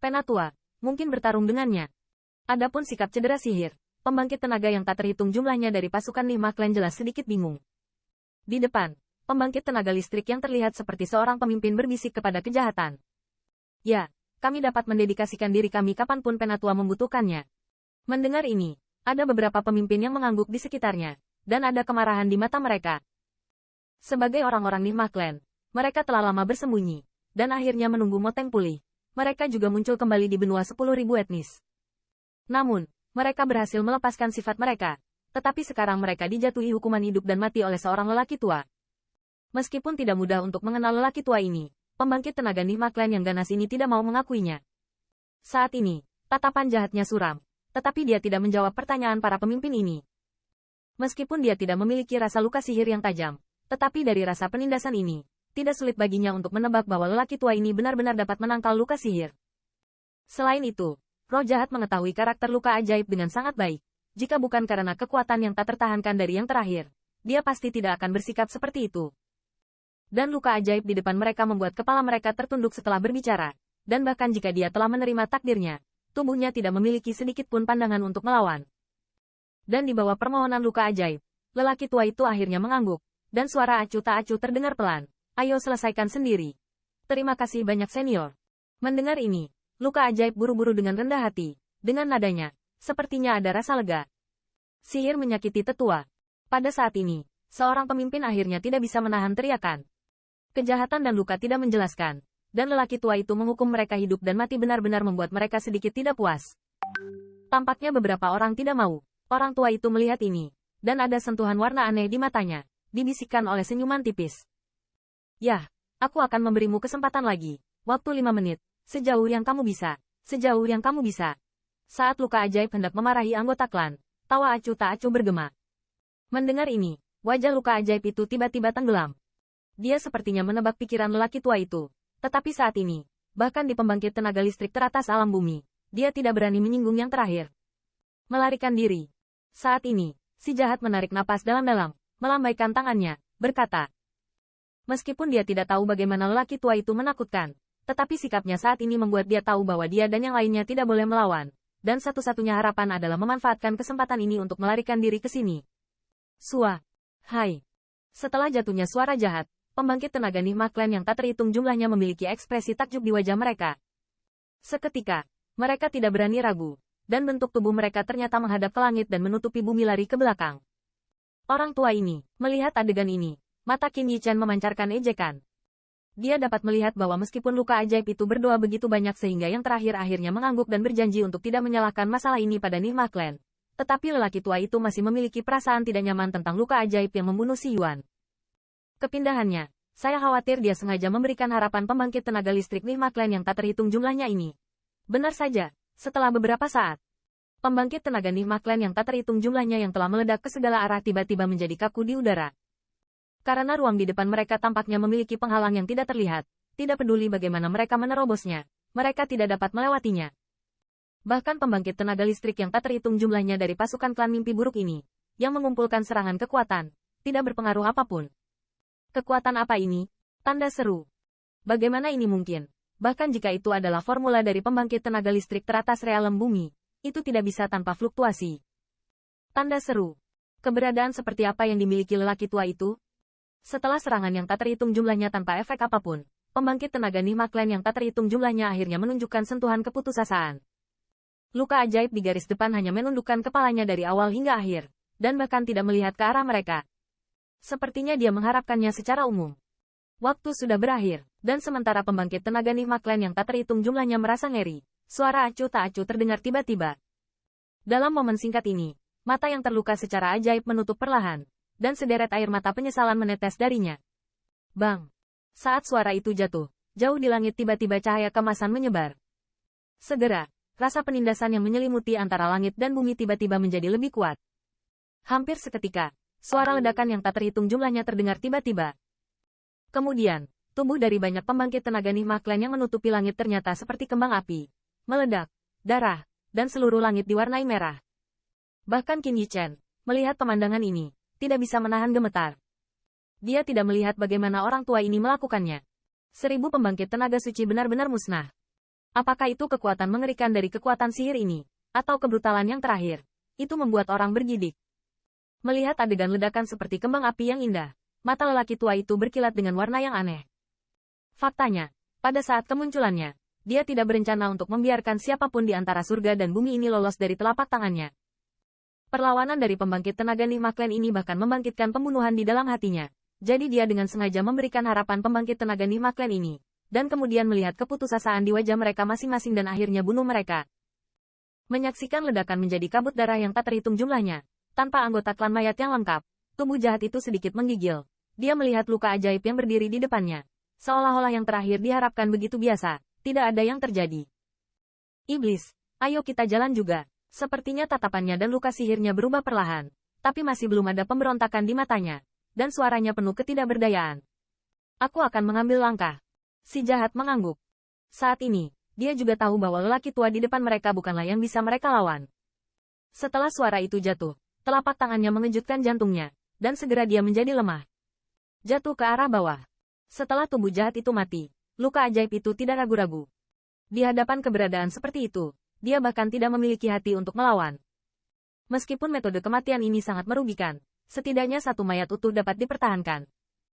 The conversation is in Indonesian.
Penatua, mungkin bertarung dengannya. Adapun sikap cedera sihir, pembangkit tenaga yang tak terhitung jumlahnya dari pasukan Nihma Clan jelas sedikit bingung. Di depan, pembangkit tenaga listrik yang terlihat seperti seorang pemimpin berbisik kepada kejahatan. Ya, kami dapat mendedikasikan diri kami kapanpun Penatua membutuhkannya. Mendengar ini, ada beberapa pemimpin yang mengangguk di sekitarnya, dan ada kemarahan di mata mereka. Sebagai orang-orang Nihma Clan, mereka telah lama bersembunyi, dan akhirnya menunggu Moteng pulih. Mereka juga muncul kembali di benua 10.000 etnis. Namun, mereka berhasil melepaskan sifat mereka, tetapi sekarang mereka dijatuhi hukuman hidup dan mati oleh seorang lelaki tua. Meskipun tidak mudah untuk mengenal lelaki tua ini, pembangkit tenaga Nihma Clan yang ganas ini tidak mau mengakuinya. Saat ini, tatapan jahatnya suram, tetapi dia tidak menjawab pertanyaan para pemimpin ini. Meskipun dia tidak memiliki rasa luka sihir yang tajam, tetapi dari rasa penindasan ini, tidak sulit baginya untuk menebak bahwa lelaki tua ini benar-benar dapat menangkal luka sihir. Selain itu, roh jahat mengetahui karakter luka ajaib dengan sangat baik. Jika bukan karena kekuatan yang tak tertahankan dari yang terakhir, dia pasti tidak akan bersikap seperti itu. Dan luka ajaib di depan mereka membuat kepala mereka tertunduk setelah berbicara. Dan bahkan jika dia telah menerima takdirnya, tubuhnya tidak memiliki sedikit pun pandangan untuk melawan. Dan di bawah permohonan luka ajaib, lelaki tua itu akhirnya mengangguk, dan suara acuh tak acuh terdengar pelan. Ayo selesaikan sendiri. Terima kasih banyak senior. Mendengar ini, luka ajaib buru-buru dengan rendah hati. Dengan nadanya, sepertinya ada rasa lega. Sihir menyakiti tetua. Pada saat ini, seorang pemimpin akhirnya tidak bisa menahan teriakan. Kejahatan dan luka tidak menjelaskan. Dan lelaki tua itu menghukum mereka hidup dan mati benar-benar membuat mereka sedikit tidak puas. Tampaknya beberapa orang tidak mau. Orang tua itu melihat ini. Dan ada sentuhan warna aneh di matanya. Dibisikkan oleh senyuman tipis. Yah, aku akan memberimu kesempatan lagi. Waktu 5 menit. Sejauh yang kamu bisa. Sejauh yang kamu bisa. Saat luka ajaib hendak memarahi anggota klan, tawa acuh tak acuh bergema. Mendengar ini, wajah luka ajaib itu tiba-tiba tenggelam. Dia sepertinya menebak pikiran lelaki tua itu. Tetapi saat ini, bahkan di pembangkit tenaga listrik teratas alam bumi, dia tidak berani menyinggung yang terakhir. Melarikan diri. Saat ini, si jahat menarik napas dalam-dalam, melambaikan tangannya, berkata. Meskipun dia tidak tahu bagaimana lelaki tua itu menakutkan, tetapi sikapnya saat ini membuat dia tahu bahwa dia dan yang lainnya tidak boleh melawan, dan satu-satunya harapan adalah memanfaatkan kesempatan ini untuk melarikan diri ke sini. Sua. Hai. Setelah jatuhnya suara jahat, pembangkit tenaga Nihma Clan yang tak terhitung jumlahnya memiliki ekspresi takjub di wajah mereka. Seketika, mereka tidak berani ragu, dan bentuk tubuh mereka ternyata menghadap ke langit dan menutupi bumi lari ke belakang. Orang tua ini, melihat adegan ini, mata Qin Yichen memancarkan ejekan. Dia dapat melihat bahwa meskipun luka ajaib itu berdoa begitu banyak sehingga yang terakhir akhirnya mengangguk dan berjanji untuk tidak menyalahkan masalah ini pada Nihma Clan. Tetapi lelaki tua itu masih memiliki perasaan tidak nyaman tentang luka ajaib yang membunuh si Yuan. Kepindahannya, saya khawatir dia sengaja memberikan harapan pembangkit tenaga listrik Nihma Clan yang tak terhitung jumlahnya ini. Benar saja, setelah beberapa saat, pembangkit tenaga Nihma Clan yang tak terhitung jumlahnya yang telah meledak ke segala arah tiba-tiba menjadi kaku di udara. Karena ruang di depan mereka tampaknya memiliki penghalang yang tidak terlihat, tidak peduli bagaimana mereka menerobosnya, mereka tidak dapat melewatinya. Bahkan pembangkit tenaga listrik yang tak terhitung jumlahnya dari pasukan klan mimpi buruk ini, yang mengumpulkan serangan kekuatan, tidak berpengaruh apapun. Kekuatan apa ini? Tanda seru. Bagaimana ini mungkin? Bahkan jika itu adalah formula dari pembangkit tenaga listrik teratas realem bumi, itu tidak bisa tanpa fluktuasi. Tanda seru. Keberadaan seperti apa yang dimiliki lelaki tua itu? Setelah serangan yang tak terhitung jumlahnya tanpa efek apapun, pembangkit tenaga Nihma Clan yang tak terhitung jumlahnya akhirnya menunjukkan sentuhan keputusasaan. Luka ajaib di garis depan hanya menundukkan kepalanya dari awal hingga akhir, dan bahkan tidak melihat ke arah mereka. Sepertinya dia mengharapkannya secara umum. Waktu sudah berakhir, dan sementara pembangkit tenaga Nihma Clan yang tak terhitung jumlahnya merasa ngeri, suara acuh tak acuh terdengar tiba-tiba. Dalam momen singkat ini, mata yang terluka secara ajaib menutup perlahan, dan sederet air mata penyesalan menetes darinya. Bang! Saat suara itu jatuh, jauh di langit tiba-tiba cahaya kemasan menyebar. Segera, rasa penindasan yang menyelimuti antara langit dan bumi tiba-tiba menjadi lebih kuat. Hampir seketika, suara ledakan yang tak terhitung jumlahnya terdengar tiba-tiba. Kemudian, tubuh dari banyak pembangkit tenaga Nihma Clan yang menutupi langit ternyata seperti kembang api. Meledak, darah, dan seluruh langit diwarnai merah. Bahkan Qin Yichen, melihat pemandangan ini, tidak bisa menahan gemetar. Dia tidak melihat bagaimana orang tua ini melakukannya. 1000 pembangkit tenaga suci benar-benar musnah. Apakah itu kekuatan mengerikan dari kekuatan sihir ini, atau kebrutalan yang terakhir? Itu membuat orang bergidik. Melihat adegan ledakan seperti kembang api yang indah, mata lelaki tua itu berkilat dengan warna yang aneh. Faktanya, pada saat kemunculannya, dia tidak berencana untuk membiarkan siapapun di antara surga dan bumi ini lolos dari telapak tangannya. Perlawanan dari pembangkit tenaga Nihma Clan ini bahkan membangkitkan pembunuhan di dalam hatinya. Jadi dia dengan sengaja memberikan harapan pembangkit tenaga Nihma Clan ini, dan kemudian melihat keputusasaan di wajah mereka masing-masing dan akhirnya bunuh mereka. Menyaksikan ledakan menjadi kabut darah yang tak terhitung jumlahnya, tanpa anggota klan mayat yang lengkap, tubuh jahat itu sedikit menggigil. Dia melihat luka ajaib yang berdiri di depannya. Seolah-olah yang terakhir diharapkan begitu biasa, tidak ada yang terjadi. Iblis, ayo kita jalan juga. Sepertinya tatapannya dan luka sihirnya berubah perlahan, tapi masih belum ada pemberontakan di matanya, dan suaranya penuh ketidakberdayaan. Aku akan mengambil langkah. Si jahat mengangguk. Saat ini, dia juga tahu bahwa lelaki tua di depan mereka bukanlah yang bisa mereka lawan. Setelah suara itu jatuh, telapak tangannya mengejutkan jantungnya, dan segera dia menjadi lemah. Jatuh ke arah bawah. Setelah tubuh jahat itu mati, luka ajaib itu tidak ragu-ragu. Di hadapan keberadaan seperti itu, dia bahkan tidak memiliki hati untuk melawan. Meskipun metode kematian ini sangat merugikan, setidaknya satu mayat utuh dapat dipertahankan,